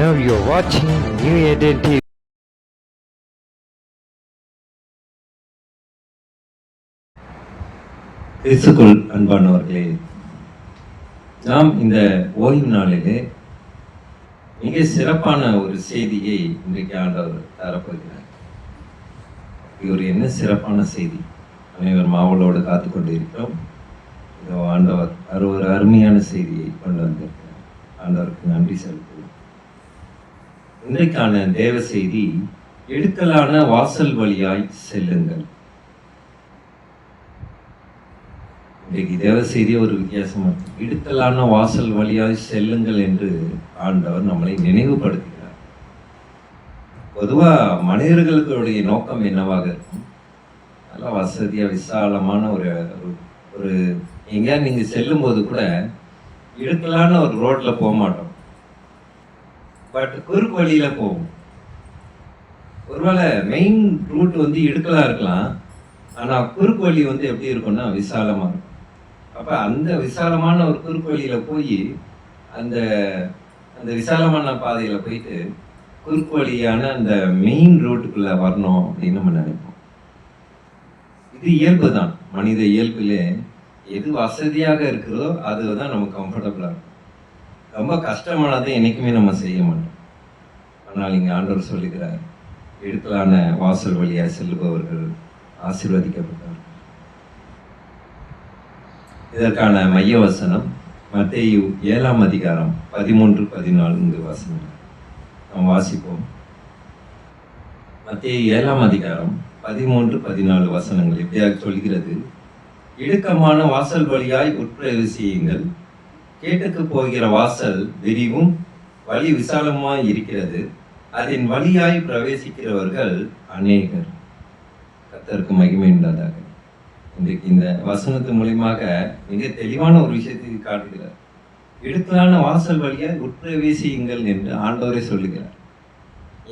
Now you're watching New Eden TV. கிறிஸ்துக்குள் அன்பானவர்களே, நாம் இந்த ஓய்வு நாளிலே மிக சிறப்பான ஒரு செய்தியை இன்றைக்கு ஆண்டவர் தரப்போகிறார். இது ஒரு என்ன சிறப்பான செய்தி, அனைவரும் ஆவலோடு காத்து கொண்டு இருக்கிறோம். இதோ ஆண்டவர் ஒரு அருமையான செய்தியை கொண்டு வந்திருக்கிறார். ஆண்டவருக்கு நன்றி செலுத்துவோம். இன்றைக்கான தேவ செய்தி, இடுக்கலான வாசல் வழியாய் செல்லுங்கள். இன்றைக்கு தேவ செய்தி ஒரு வித்தியாசமாக, இடுக்கலான வாசல் வழியாய் செல்லுங்கள் என்று ஆண்டவர் நம்மளை நினைவுபடுத்துகிறார். பொதுவாக மனிதர்களுடைய நோக்கம் என்னவாக இருக்கும்? நல்லா வசதியா விசாலமான ஒரு எங்கேயா நீங்க செல்லும் போது கூட இடுக்கலான ஒரு ரோட்ல போக மாட்டோம், பட் குறுக்கு வழியில போவோம். ஒருவேளை மெயின் ரூட் இடுக்கலா இருக்கலாம், ஆனா குறுக்கு வழி எப்படி இருக்கும்னா விசாலமா இருக்கும். அப்ப அந்த விசாலமான ஒரு குறுக்கு வழியில போய் அந்த அந்த விசாலமான பாதையில போயிட்டு குறுக்கு வழியான அந்த மெயின் ரூட்டுக்குள்ள வரணும் அப்படின்னு நம்ம நினைப்போம். இது இயல்பு தான், மனித இயல்பிலே எது வசதியாக இருக்கிறதோ அதுதான் நமக்கு கம்ஃபர்டபுளா இருக்கும். ரொம்ப கஷ்டமானதை என்னைக்குமே நம்ம செய்ய மாட்டோம். ஆனால் இங்கே ஆண்டவர் சொல்லுகிறார், இடுக்கலான வாசல் வழியாக செல்பவர்கள் ஆசீர்வதிக்கப்பட்டார்கள். இதற்கான மைய வசனம் மத்தேயு 7ஆம் அதிகாரம் 13-14 வசனம் நாம் வாசிப்போம். மத்தேயு 7ஆம் அதிகாரம் 13-14 வசனங்கள் எப்படியாக சொல்கிறது, இடுக்கமான வாசல் வழியாய் உட்பிரவேசியுங்கள். கேட்டுக்கு போகிற வாசல் விரிவும் வழி விசாலமாய் இருக்கிறது, அதன் வழியாய் பிரவேசிக்கிறவர்கள் அநேகர். கர்த்தருக்கு மகிமை உண்டாதாக. இன்றைக்கு இந்த வசனத்தின் மூலியமாக மிக தெளிவான ஒரு விஷயத்தை காட்டுகிறார். இடுக்கலான வாசல் வழியாய் உட்பிரவேசியுங்கள் என்று ஆண்டவரே சொல்லுகிறார்.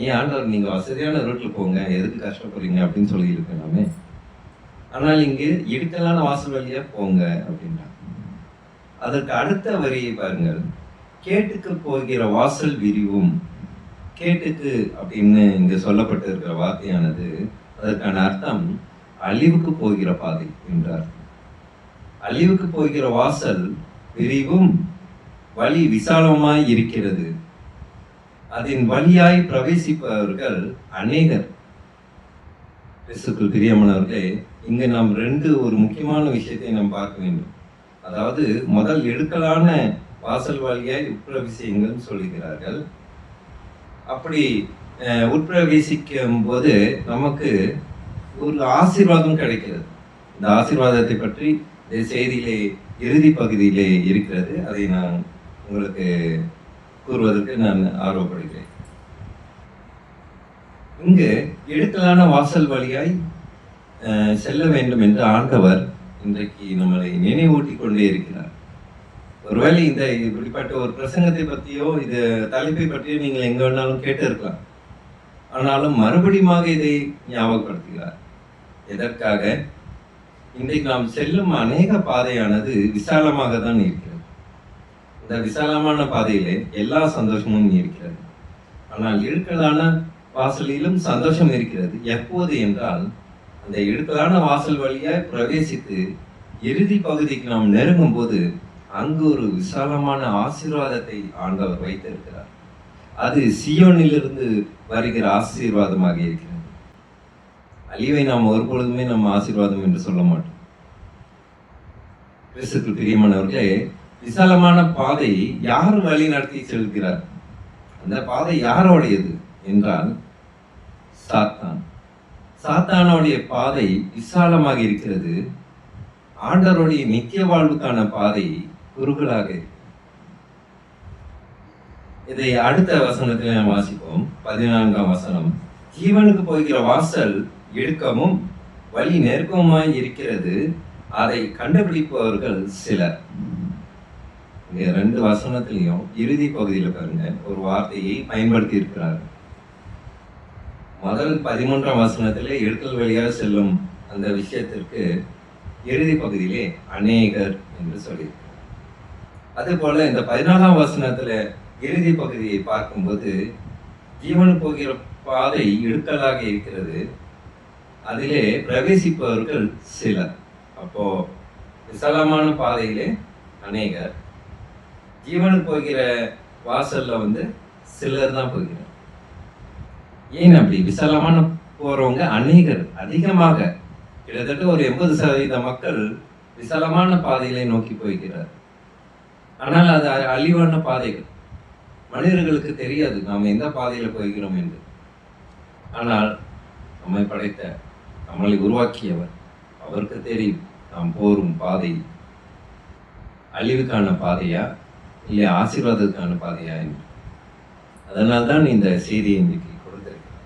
ஏன் ஆண்டவர் நீங்க வசதியான ரோட்ல போங்க, எதுக்கு கஷ்டப்படுறீங்க அப்படின்னு சொல்லி இருக்கலாமே. ஆனால் இங்கு இடுக்கலான வாசல் வழியா போங்க அப்படின்னா, அதற்கு அடுத்த வரியை பாருங்கள், கேட்டுக்கு போகிற வாசல் விரிவும். கேட்டுக்கு அப்படின்னு இங்க சொல்லப்பட்டிருக்கிற வார்த்தையானது, அதற்கான அர்த்தம் அழிவுக்கு போகிற பாதை என்றார். அழிவுக்கு போகிற வாசல் விரிவும் வழி விசாலமாய் இருக்கிறது, அதன் வழியாய் பிரவேசிப்பவர்கள் அநேகர். கிறிஸ்துக்குள் பிரியமானவர்களே, இங்க நாம் ஒரு முக்கியமான விஷயத்தை நாம் பார்க்க வேண்டும். அதாவது முதல் இடுக்கலான வாசல் வழியாய் உட்பிரவேசியுங்கள் சொல்லுகிறார்கள். அப்படி உட்பிரவேசிக்கும் போது நமக்கு ஒரு ஆசீர்வாதம் கிடைக்கிறது. இந்த ஆசீர்வாதத்தை பற்றி இந்த செய்தியிலே இறுதி பகுதியிலே இருக்கிறது. அதை நான் உங்களுக்கு கூறுவதற்கு நான் ஆர்வப்படுகிறேன். இங்கு இடுக்கலான வாசல் வழியாய் செல்ல வேண்டும் என்று ஆண்டவர் இன்றைக்கு நம்மளை நினைவூட்டி கொண்டே இருக்கிறார். ஒருவேளை இந்த இப்படிப்பட்ட ஒரு பிரசங்கத்தை பற்றியோ இது தலைப்பை பற்றியோ நீங்கள் எங்க வேணாலும் கேட்டு இருக்கலாம். ஆனாலும் மறுபடியும் இதை ஞாபகப்படுத்துகிறார். எதற்காக? இன்றைக்கு நாம் செல்லும் அநேக பாதையானது விசாலமாக தான் இருக்கிறது. இந்த விசாலமான பாதையிலே எல்லா சந்தோஷமும் இருக்கிறது. ஆனால் இடுக்கலான வாசலிலும் சந்தோஷம் இருக்கிறது. எப்போது என்றால், அந்த இடுக்கலான வாசல் வழியாய் பிரவேசித்து இறுதி பகுதிக்கு நாம் நெருங்கும் போது அங்கு ஒரு விசாலமான ஆசீர்வாதத்தை ஆண்டவர் வைத்திருக்கிறார். அது சீயோனிலிருந்து வருகிற ஆசீர்வாதமாக இருக்கிறது. அழிவை நாம் ஒருபொழுதுமே நம்ம ஆசீர்வாதம் என்று சொல்ல மாட்டோம். கிறிஸ்துவுக்குள் பிரியமானவர்களே, விசாலமான பாதை யார் வழி நடத்தி செல்கிறார்? அந்த பாதை யாரோடையது என்றால் சாத்தான். சாத்தானுடைய பாதை விசாலமாக இருக்கிறது. ஆண்டவருடைய நித்திய வாழ்வுக்கான பாதை குறுகலாக இருக்கு. இதை அடுத்த வசனத்தில் நாம் வாசிப்போம். 14ஆம் வசனம், ஜீவனுக்கு போகிற வாசல் இடுக்கமும் வழி நெருக்கமாய் இருக்கிறது, அதை கண்டுபிடிப்பவர்கள் சிலர். இந்த 2 வசனத்திலையும் இறுதி பகுதியில் பாருங்க, ஒரு வார்த்தையை பயன்படுத்தி இருக்கிறார். முதல் 13ஆம் வசனத்திலே இடுக்கல் வழியாக செல்லும் அந்த விஷயத்திற்கு இறுதி பகுதியிலே அநேகர் என்று சொல்லியிருக்கிறார். அதே போல இந்த 14ஆம் வசனத்துல இறுதி பகுதியை பார்க்கும்போது ஜீவன் போகிற பாதை இடுக்கலாக இருக்கிறது, அதிலே பிரவேசிப்பவர்கள் சிலர். அப்போ விசாலமான பாதையிலே அநேகர், ஜீவனுக்கு போகிற வாசல்ல சிலர் தான் போகிறார். ஏன் அப்படி? விசாலமான போறவங்க அநேகர், அதிகமாக கிட்டத்தட்ட ஒரு 80% மக்கள் விசாலமான பாதைகளை நோக்கி போகிறார். ஆனால் அது அழிவான பாதைகள். மனிதர்களுக்கு தெரியாது நாம் எந்த பாதையில போகிறோம் என்று. ஆனால் நம்மை படைத்த, நம்மளை உருவாக்கியவர், அவருக்கு தெரியும் நாம் போரும் பாதை அழிவுக்கான பாதையா இல்லை ஆசீர்வாதத்துக்கான பாதையா என்று. அதனால்தான் இந்த செய்தியை இன்றைக்கு கொடுத்திருக்கிறேன்.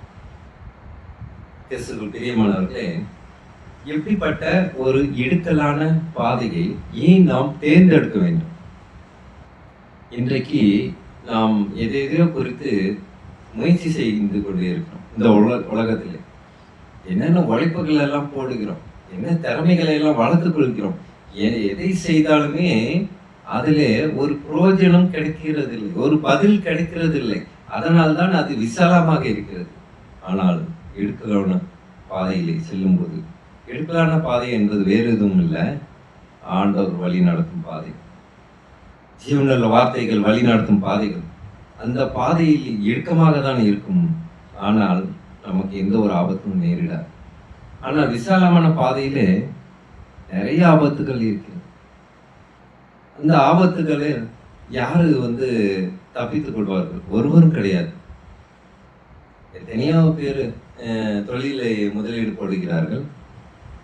கிறிஸ்துவுக்குள் பிரியமானவர்களே, எப்படிப்பட்ட ஒரு இடுக்கலான பாதையை ஏன் நாம் தேர்ந்தெடுக்க வேண்டும்? இன்றைக்கு நாம் எதையோ குறித்து முயற்சி செய்து கொண்டே இருக்கிறோம். இந்த உலகத்திலே என்னென்ன உழைப்புகள் எல்லாம் போடுகிறோம், என்ன திறமைகளை எல்லாம் வளர்த்துக் கொள்கிறோம். எதை செய்தாலுமே அதிலே ஒரு பிரயோஜனம் கிடைக்கிறது இல்லை, ஒரு பதில் கிடைக்கிறது இல்லை. அதனால்தான் அது விசாலமாக இருக்கிறது. ஆனால் இடுக்கலான பாதையிலே செல்லும்போது, இடுக்கலான பாதை என்பது வேறு எதுவும் இல்லை, ஆண்டவர் வழி நடத்தும் பாதை, ஜீவனுள்ள வார்த்தைகள் வழி நடத்தும் பாதைகள். அந்த பாதையில் இடுக்கமாக தான் இருக்கும், ஆனால் நமக்கு எந்த ஒரு ஆபத்தும் நேரிடாது. ஆனால் விசாலமான பாதையிலே நிறைய ஆபத்துகள் இருக்கிறது. அந்த ஆபத்துகளை யாரு தப்பித்துக் கொள்வார்கள்? ஒருவரும் கிடையாது. எத்தனையோ பேர் தொழிலை முதலீடு போடுகிறார்கள்.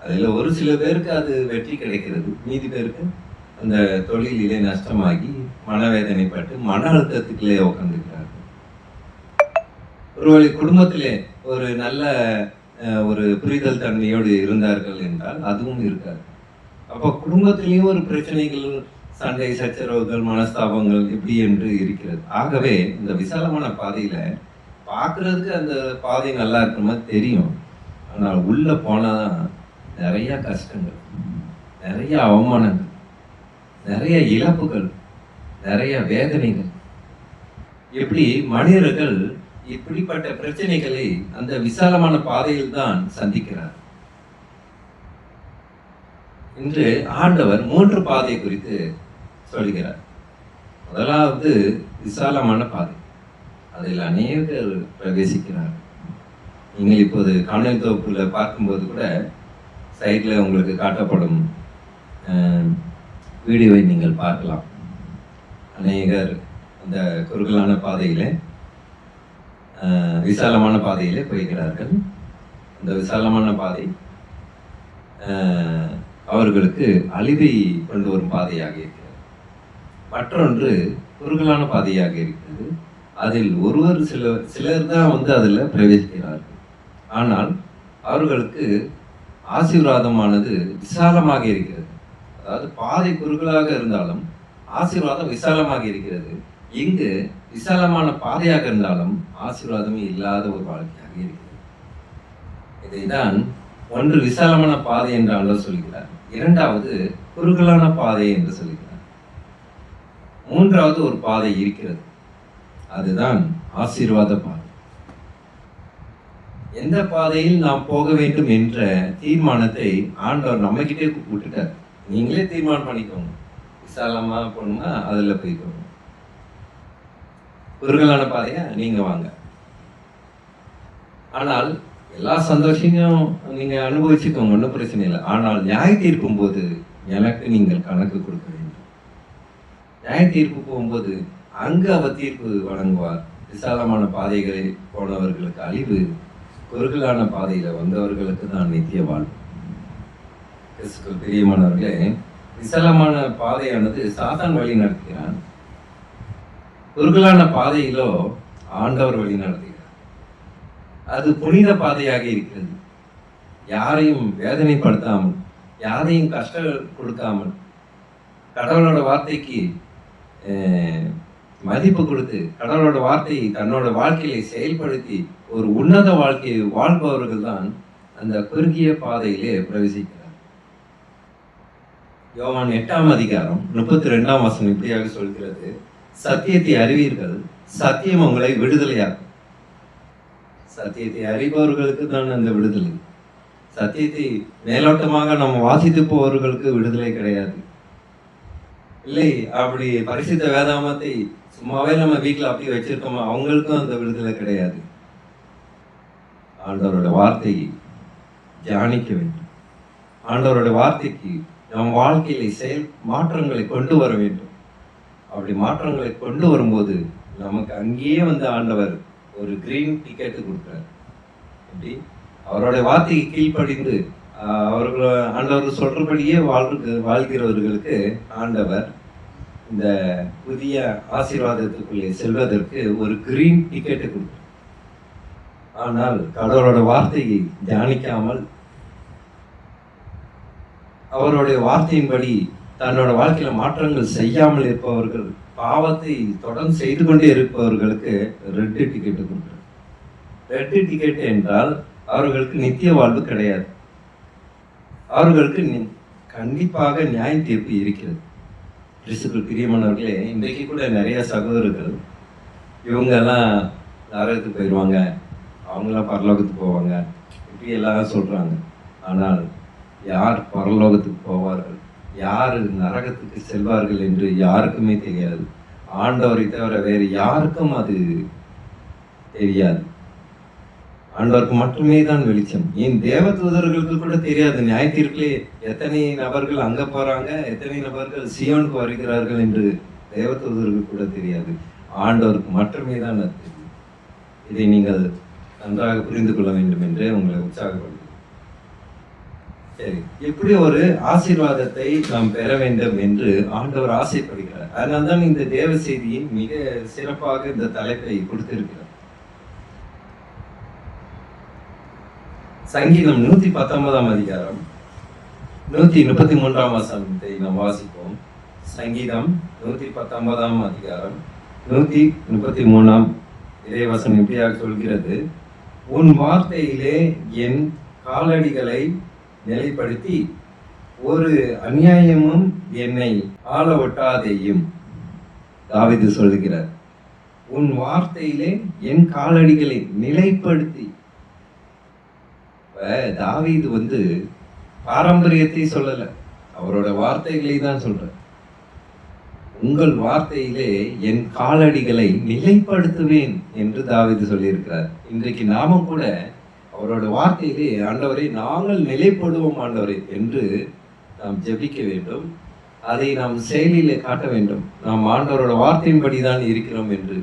அதில் ஒரு சில பேருக்கு அது வெற்றி கிடைக்கிறது, மீதி பேருக்கு அந்த தொழிலிலே நஷ்டமாகி மனவேதனைப்பட்டு மன அழுத்தத்துக்குள்ளே உட்காந்துக்கிறார்கள். ஒருவேளை குடும்பத்திலே ஒரு நல்ல ஒரு புரிதல் தன்மையோடு இருந்தார்கள் என்றால் அதுவும் இருக்காது. அப்போ குடும்பத்திலையும் ஒரு பிரச்சனைகள், சண்டை சச்சரவுகள், மனஸ்தாபங்கள் இப்படி என்று இருக்கிறது. ஆகவே இந்த விசாலமான பாதையில பார்க்கறதுக்கு அந்த பாதை நல்லா இருக்கிற மாதிரி தெரியும், ஆனால் உள்ள போனாதான் நிறைய கஷ்டங்கள், நிறைய அவமானங்கள், நிறைய இழப்புகள், நிறைய வேதனைகள். எப்படி மனிதர்கள் இப்படிப்பட்ட பிரச்சனைகளை அந்த விசாலமான பாதையில் தான் சந்திக்கிறார். இன்று ஆண்டவர் 3 பாதை குறித்து சொல்கிறார். முதலாவது விசாலமான பாதை, அதில் அநேகர் பிரவேசிக்கிறார். நீங்கள் இப்போது காணொலி தொகுப்புல பார்க்கும்போது கூட சைட்ல உங்களுக்கு காட்டப்படும் வீடியோவை நீங்கள் பார்க்கலாம். அநேகர் அந்த குறுகலான பாதையில, விசாலமான பாதையிலே போகிறார்கள். அந்த விசாலமான பாதை அவர்களுக்கு அழிவை கொண்டு வரும் பாதையாக இருக்கிறது. மற்றொன்று குறுகலான பாதையாக இருக்கிறது. அதில் சிலர் தான் அதில் பிரவேசிக்கிறார்கள். ஆனால் அவர்களுக்கு ஆசீர்வாதமானது விசாலமாக இருக்கிறது. அதாவது பாதை குறுகலாக இருந்தாலும் ஆசீர்வாதம் விசாலமாக இருக்கிறது. இங்கு விசாலமான பாதையாக இருந்தாலும் ஆசீர்வாதமே இல்லாத ஒரு வாழ்க்கையாக இருக்கிறது. இதைதான் ஒன்று விசாலமான பாதை என்று ஆண்டவர் சொல்கிறார், இரண்டாவது குறுகலான பாதை என்று சொல்கிறார், மூன்றாவது ஒரு பாதை இருக்கிறது, அதுதான் ஆசீர்வாத பாதை. எந்த பாதையில் நாம் போக வேண்டும் என்ற தீர்மானத்தை ஆண்டவர் நம்ம கிட்டே விட்டுட்டார். நீங்களே தீர்மானம் பண்ணிக்கோங்க, விசாலமா போகணுமா அதுல போய்க்கோங்க, குறுகலான பாதையா நீங்க வாங்க. ஆனால் எல்லா சந்தோஷத்தையும் நீங்க அனுபவிச்சுக்கோங்க, ஒன்றும் பிரச்சனை இல்லை. ஆனால் நியாய தீர்க்கும் போது எனக்கு நீங்கள் கணக்கு கொடுக்க வேண்டும். நியாய தீர்ப்பு போகும்போது அங்கு அவர் தீர்ப்பு வழங்குவார். விசாலமான பாதைகளில் போனவர்களுக்கு அழிவு, குறுகலான பாதையில வந்தவர்களுக்கு தான் நித்திய வாழ்வு. கிறிஸ்துவுக்குள் பிரியமானவர்களே, விசாலமான பாதையானது சாத்தான் வழி நடத்துகிறான், குறுகலான பாதையிலோ ஆண்டவர் வழி நடத்துகிறார். அது புனித பாதையாக இருக்கிறது. யாரையும் வேதனைப்படுத்தாமல், யாரையும் கஷ்டம் கொடுக்காமல், கடவுளோட வார்த்தைக்கு மதிப்பு கொடுத்து, கடவுளோட வார்த்தையை தன்னோட வாழ்க்கையை செயல்படுத்தி ஒரு உன்னத வாழ்க்கையை வாழ்பவர்கள் தான் அந்த குறுகிய பாதையிலே பிரவேசிக்கிறார். யோவான் 8ஆம் அதிகாரம் 32ஆம் வசனம் இப்படியாக சொல்கிறது, சத்தியத்தை அறிவீர்கள், சத்தியம் உங்களை விடுதலையாக்கும். சத்தியத்தை அறிபவர்களுக்கு தான் அந்த விடுதலை. சத்தியத்தை மேலோட்டமாக நம்ம வாசித்து போவர்களுக்கு விடுதலை கிடையாது. இல்லை, அப்படி பரிசுத்த வேதாமத்தை சும்மாவே நம்ம வீட்டில் அப்படி வச்சிருக்கோமா, அவங்களுக்கும் அந்த விடுதலை கிடையாது. ஆண்டவரோட வார்த்தையை தியானிக்க வேண்டும். ஆண்டவரோட வார்த்தைக்கு நம் வாழ்க்கையில செயல் மாற்றங்களை கொண்டு வர வேண்டும். அப்படி மாற்றங்களை கொண்டு வரும்போது நமக்கு அங்கேயே வந்து ஆண்டவர் ஒரு கிரீன் டிக்கெட்டு கொடுக்குறார். அப்படி அவருடைய வார்த்தைக்கு கீழ்ப்படிந்து ஆண்டவர் சொல்றபடியே வாழ்கிறவர்களுக்கு ஆண்டவர் இந்த புதிய ஆசீர்வாதத்துக்குள்ளே செல்வதற்கு ஒரு கிரீன் டிக்கெட்டு கொடுக்குறார். ஆனால் கடவுளோட வார்த்தையை தியானிக்காமல் அவருடைய வார்த்தையின்படி தன்னோட வாழ்க்கையில மாற்றங்கள் செய்யாமல் இருப்பவர்கள், பாவத்தை தொடர்ந்து செய்து கொண்டே இருப்பவர்களுக்கு ரெட் டிக்கெட் கொடுக்குறார். ரெட் டிக்கெட் என்றால் அவர்களுக்கு நித்திய வாழ்வு கிடையாது. அவர்களுக்கு கண்டிப்பாக நியாய தீர்ப்பு இருக்கிறது. கிறிஸ்துவுக்கு பிரியமானவர்களே, இன்றைக்கு கூட நிறைய சகோதரர்கள் இவங்கெல்லாம் நரகத்துக்கு போயிடுவாங்க, அவங்களாம் பரலோகத்துக்கு போவாங்க, இப்படி எல்லாம் சொல்றாங்க. ஆனால் யார் பரலோகத்துக்கு போவார்கள், யார் நரகத்துக்கு செல்வார்கள் என்று யாருக்குமே தெரியாது. ஆண்டவரை தவிர வேறு யாருக்கும் அது தெரியாது. ஆண்டவருக்கு மட்டுமே தான் வெளிச்சம். ஏன் தேவதூதர்களுக்கு கூட தெரியாது. நியாய தீர்ப்பிலே எத்தனை நபர்கள் அங்க போறாங்க, எத்தனை நபர்கள் சியோனுக்கு வருகிறார்கள் என்று தேவதூதர்களுக்கு கூட தெரியாது. ஆண்டவருக்கு மட்டுமே தான் அது தெரியும். இதை நீங்கள் நன்றாக புரிந்து கொள்ள வேண்டும் என்று உங்களை உற்சாகப்படுத்துகிறேன். சரி, எப்படி ஒரு ஆசீர்வாதத்தை நாம் பெற வேண்டும் என்று ஆண்டவர் ஆசைப்படுகிறார். அதனால்தான் இந்த தேவ செய்தியை மிக சிறப்பாக இந்த தலைப்பை கொடுத்திருக்கிறார். சங்கீதம் 119 அதிகாரம் 133 வசனத்தை நாம் வாசிப்போம். சங்கீதம் 119 அதிகாரம் 133 இறைவசனம் இப்படியாக சொல்கிறது: உன் வார்த்தையிலே என் காலடிகளை நிலைப்படுத்தி ஒரு அநியாயமும் என்னை ஆள ஒட்டாதேயும். தாவீது சொல்லுகிறார், உன் வார்த்தையிலே என் காலடிகளை நிலைப்படுத்தி. தாவீது வந்து பாரம்பரியத்தை சொல்லல, அவரோட வார்த்தைகளை தான் சொல்ற. உங்கள் வார்த்தையிலே என் காலடிகளை நிலைப்படுத்துவேன் என்று தாவீது சொல்லியிருக்கிறார். இன்றைக்கு நாமும் கூட அவரோட வார்த்தையிலே, ஆண்டவரை நாங்கள் நிலைப்படுவோம் ஆண்டவரை என்று நாம் ஜெபிக்க வேண்டும். அதை நாம் செயலிலே காட்ட வேண்டும். நாம் ஆண்டவரோட வார்த்தையின்படி தான் இருக்கிறோம் என்று.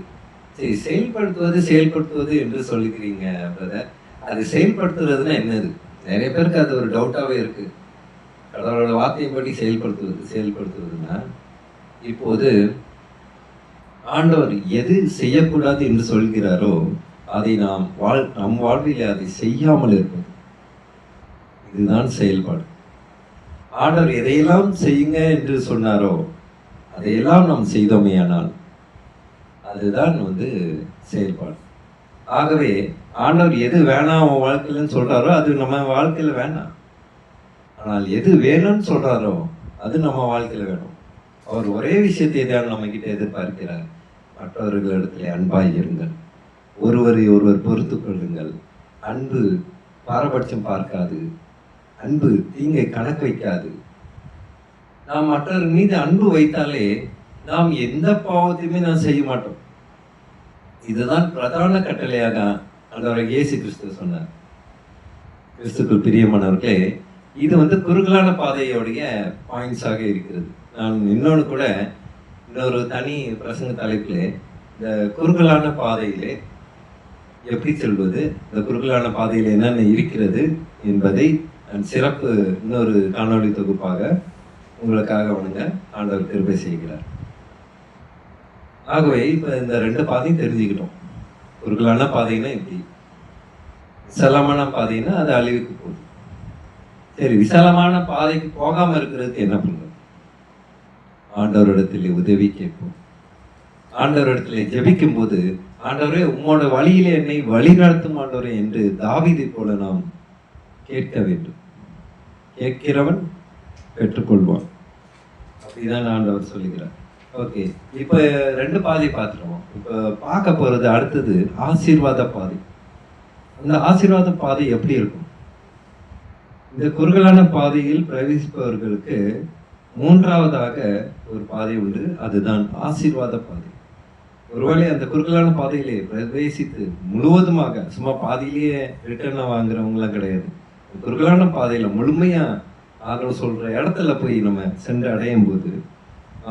சரி, செயல்படுத்துவது என்று சொல்லுகிறீங்க பிரதர். அது செயல்படுத்துறதுன்னா என்னது? நிறைய பேருக்கு அது ஒரு டவுட்டாகவே இருக்கு. கடவுளோட வார்த்தையின்படி செயல்படுத்துவதுன்னா, இப்போது ஆண்டவர் எது செய்யக்கூடாது என்று சொல்கிறாரோ அதை நம் வாழ்வில் அதை செய்யாமல் இருப்பது, இதுதான் செயல்பாடு. ஆண்டவர் எதையெல்லாம் செய்யுங்க என்று சொன்னாரோ அதையெல்லாம் நாம் செய்தோமேயானால் அதுதான் செயல்பாடு. ஆகவே ஆண்டவர் எது வேணாம் அவன் வாழ்க்கையிலன்னு சொல்றாரோ அது நம்ம வாழ்க்கையில வேணாம். ஆனால் எது வேணும்னு சொல்றாரோ அது நம்ம வாழ்க்கையில வேணும். அவர் ஒரே விஷயத்தை தான் நம்ம கிட்ட எதிர்பார்க்கிறார்: மற்றவர்களிடத்திலே அன்பாய் இருங்கள், ஒருவரை ஒருவர் பொறுத்து கொள்ளுங்கள், அன்பு பாரபட்சம் பார்க்காது, அன்பு தீங்கை கணக்கு வைக்காது. நாம் மற்றவர் மீது அன்பு வைத்தாலே நாம் எந்த பாவத்தையுமே நாம் செய்ய மாட்டோம். இதுதான் பிரதான கட்டளையாக ஆண்டவர் இயேசு கிறிஸ்து சொன்னார். கிறிஸ்துக்குள் பிரியமானவர்களே, இது குறுகலான பாதையோடைய பாயிண்ட்ஸாக இருக்கிறது. நான் இன்னொரு தனி பிரசங்க தலைப்பிலே இந்த குறுகலான பாதையிலே எப்படி செல்வது, இந்த குறுகலான பாதையில் என்னென்ன இருக்கிறது என்பதை நான் சிறப்பு இன்னொரு காணொளி தொகுப்பாக உங்களுக்காக ஆண்டவர் கிருபை செய்கிறார். ஆகவே இப்போ இந்த 2 பாதையும் தெரிஞ்சுக்கிட்டோம். குறுகலான பாதைன்னா இப்படி, விசாலமான பாதைன்னா அது அழிவுக்கு போகுது. சரி, விசாலமான பாதைக்கு போகாம இருக்கிறதுக்கு என்ன பண்ணுறது? ஆண்டவரிடத்திலே உதவி கேட்போம். ஆண்டவரிடத்திலே ஜெபிக்கும் போது, ஆண்டவரே உம்மோட வழியிலே என்னை வழி நடத்தும் ஆண்டவரே என்று தாவீதை போல நாம் கேட்க வேண்டும். கேட்கிறவன் பெற்றுக்கொள்வான். அப்படிதான் ஆண்டவர் சொல்லுகிறார். ஓகே. இப்ப 2 பாதை பார்த்துருவோம். இப்ப பார்க்க போறது அடுத்தது ஆசீர்வாத பாதை. அந்த ஆசீர்வாத பாதை எப்படி இருக்கும்? இந்த குறுகலான பாதையில் பிரவேசிப்பவர்களுக்கு 3வதாக ஒரு பாதை உண்டு. அதுதான் ஆசீர்வாத பாதை. ஒருவேளை அந்த குறுகலான பாதையிலே பிரவேசித்து முழுவதுமாக சும்மா பாதியிலேயே ரிட்டர்ன் வாங்குறவங்களாம் கிடையாது. குறுகலான பாதையில முழுமையா ஆண்டவர் சொல்ற இடத்துல போய் நம்ம சென்று அடையும் போது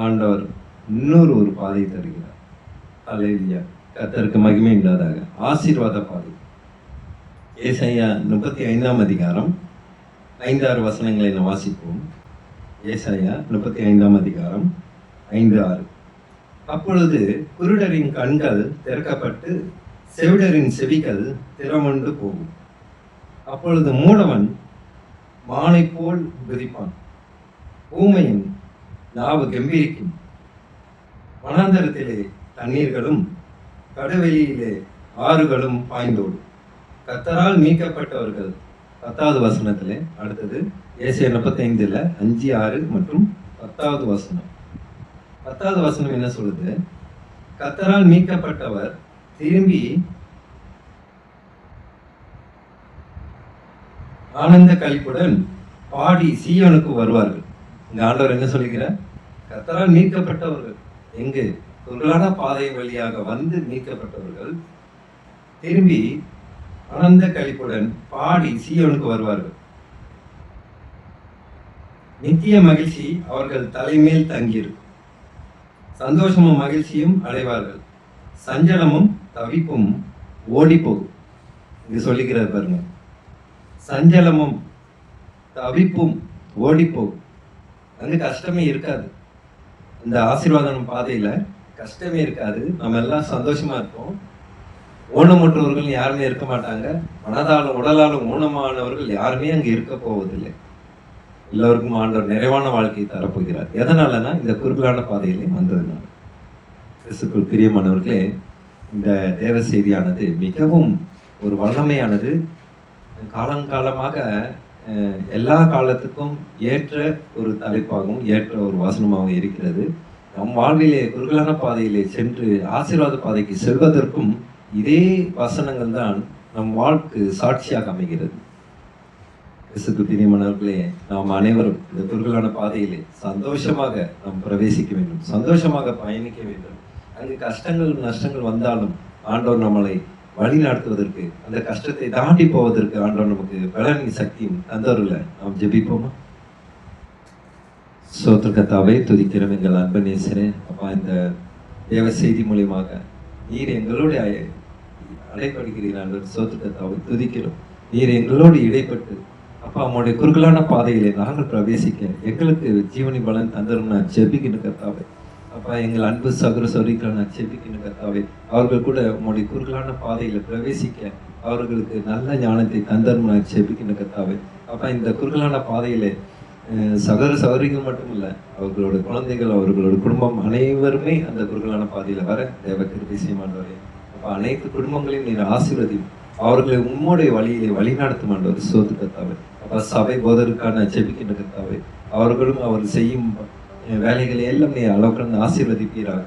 ஆண்டவர் இன்னொரு ஒரு பாதை தருகிறார். அல்லேலூயா. கர்த்தருக்கு மகிமை உண்டாதாக. ஆசீர்வாத பாதை. ஏசாயா 35ஆம் அதிகாரம் 5-6 வசனங்களை நாம் வாசிப்போம். ஏசாயா 35ஆம் அதிகாரம் 5-6. அப்பொழுது குருடரின் கண்கள் திறக்கப்பட்டு செவிடரின் செவிகள் திறமண்டு போகும். அப்பொழுது மூடவன் மானை போல் குதிப்பான், ஊமையின் நாவு கம்பீரிக்கும். வனாந்தரத்திலே தண்ணீர்களும் கடவெளியிலே ஆறுகளும் பாய்ந்தோடும். கர்த்தரால் மீட்கப்பட்டவர்கள் 10வது வசனத்திலே அடுத்தது ஏசாயா 35ல 5, 6 மற்றும் 10வது வசனம். 10வது வசனம் என்ன சொல்லுது? கர்த்தரால் மீட்கப்பட்டவர் திரும்பி ஆனந்த களிப்புடன் பாடி சீயோனுக்கு வருவார்கள். இந்த ஆண்டவர் என்ன சொல்லுகிறார்? கர்த்தரால் மீட்கப்பட்டவர்கள் எங்கு? குறுகலான பாதை வழியாக வந்து மீட்கப்பட்டவர்கள் திரும்பி ஆனந்த களிப்புடன் பாடி சீயோனுக்கு வருவார்கள். நித்திய மகிழ்ச்சி அவர்கள் தலைமேல் தங்கியிருக்கும். சந்தோஷமும் மகிழ்ச்சியும் அடைவார்கள். சஞ்சலமும் தவிப்பும் ஓடி போகும். இங்கு சொல்லிக்கிறார் பாருங்க. சஞ்சலமும் தவிப்பும் ஓடி போகும். அங்க கஷ்டமே இருக்காது. இந்த ஆசீர்வாதம் பாதையில கஷ்டமே இருக்காது. நம்ம எல்லாம் சந்தோஷமா இருப்போம். ஊனமுற்றவர்கள் யாருமே இருக்க மாட்டாங்க. மனதாலும் உடலாலும் ஊனமானவர்கள் யாருமே அங்க இருக்க போவதில்லை. எல்லோருக்கும் ஆண்டவர் நிறைவான வாழ்க்கையை தரப்போகிறார். எதனாலனா இந்த குறுகலான பாதையிலே வந்ததுனால. கிறிஸ்துவுக்குள் பிரியமானவர்களே, இந்த தேவ செய்தியானது மிகவும் ஒரு வல்லமையானது. காலங்காலமாக எல்லா காலத்துக்கும் ஏற்ற ஒரு தலைப்பாகவும் ஏற்ற ஒரு வசனமாகவும் இருக்கிறது. நம் வாழ்விலே குறுகலான பாதையிலே சென்று ஆசீர்வாத பாதைக்கு செல்வதற்கும் இதே வசனங்கள் தான் நம் வாழ்க்கு சாட்சியாக அமைகிறது. கிறிஸ்துவுக்குள் பிரியமானவர்களே, நாம் அனைவரும் இந்த குறுகலான பாதையிலே சந்தோஷமாக நாம் பிரவேசிக்க வேண்டும், சந்தோஷமாக பயணிக்க வேண்டும். அங்கு கஷ்டங்கள் நஷ்டங்கள் வந்தாலும் ஆண்டவர் நம்மளை வழி நடத்துவதற்கு, அந்த கஷ்டத்தை தாண்டி போவதற்கு ஆண்டவர் நமக்கு பலனின் சக்தியும் தந்தவர்களை நாம் ஜெபிப்போமா? சோத்திர கர்த்தாவே, துதிக்கிறோம் எங்கள் அன்பு நேசரே. அப்பா, இந்த தேவ செய்தி மூலியமாக நீர் எங்களோடு அடைப்படுகிறீர் ஆண்டவர். சோத்திர கர்த்தாவே, துதிக்கிறோம். நீர் எங்களோடு இடைப்பட்டு அப்பா நம்முடைய குறுகலான பாதையிலே நாங்கள் பிரவேசிக்க எங்களுக்கு ஜீவனி பலன் தந்தரும் நான் ஜெபிக்கின்ற கர்த்தாவே. அப்பா, எங்கள் அன்பு சகோதர சகோதரிகளை நான் ஜெபிக்கின்ற கர்த்தாவே, அவர்கள் கூட உங்களுடைய குறுகலான பாதையில பிரவேசிக்க அவர்களுக்கு நல்ல ஞானத்தை தந்தரும் நான் ஜெபிக்கின்ற கர்த்தாவே. அப்பா, இந்த குறுகலான பாதையிலே சகோதர சகோதரிகள் மட்டும் இல்லை, அவர்களோட குழந்தைகள், அவர்களோட குடும்பம் அனைவருமே அந்த குறுகலான பாதையில வர தேவ கிருபை செய்யுமாண்டவரே. அப்பா, அனைத்து குடும்பங்களையும் நீர் ஆசீர்வதியும், அவர்களை உம்முடைய வழியிலே வழிநடத்தும் ஆண்டவர். சோத்து கர்த்தாவே. அப்பா, சபை போதற்கான ஜெபிக்கின்ற கர்த்தாவே, அவர்களும் அவர் செய்யும் வேலைகளை எல்லாம் நீர் அளவுக்கு ஆசீர்வதிப்பீராக.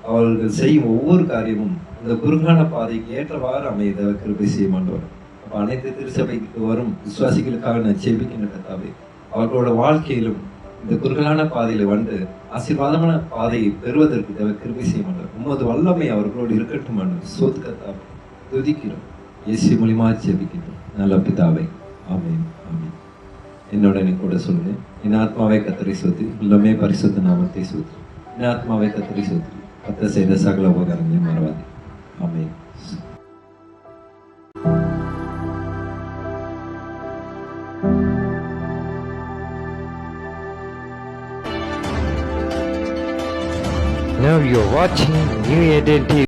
அவர்கள் செய்யும் ஒவ்வொரு காரியமும் இந்த குறுகலான பாதைக்கு ஏற்றவாறு அமைய தேவ கிருபை செய்யுமாண்டவர். அப்ப அனைத்து திருச்சபைக்கு வரும் விசுவாசிகளுக்காக நான் ஜெபிக்கின்ற கர்த்தாவே, அவர்களோட வாழ்க்கையிலும் இந்த குறுகலான பாதையில வந்து ஆசீர்வாதமான பாதையை பெறுவதற்கு தேவ கிருபை செய்யுமாண்டவர். உமது வல்லமை அவர்களோடு இருக்கட்டும் ஆண்டவர். சோத்து கர்த்தாவே, துதிக்கிறோம். இயேசு மூலியமா ஜெபிக்கிறோம் நல்ல பிதாவே. ஆமென், ஆமென். என்னோட கூட சொல்லுங்க. என் ஆத்மாவை கர்த்தரை ஸ்தோத்திரி, உள்ளமே பரிசுத்த நாமத்தை ஸ்தோத்திரி. என் ஆத்மாவை கர்த்தரை ஸ்தோத்திரி, கர்த்தர் செய்த சகல உபகாரங்களையும் மறவாதே. ஆமென். Now you're watching New Eden TV.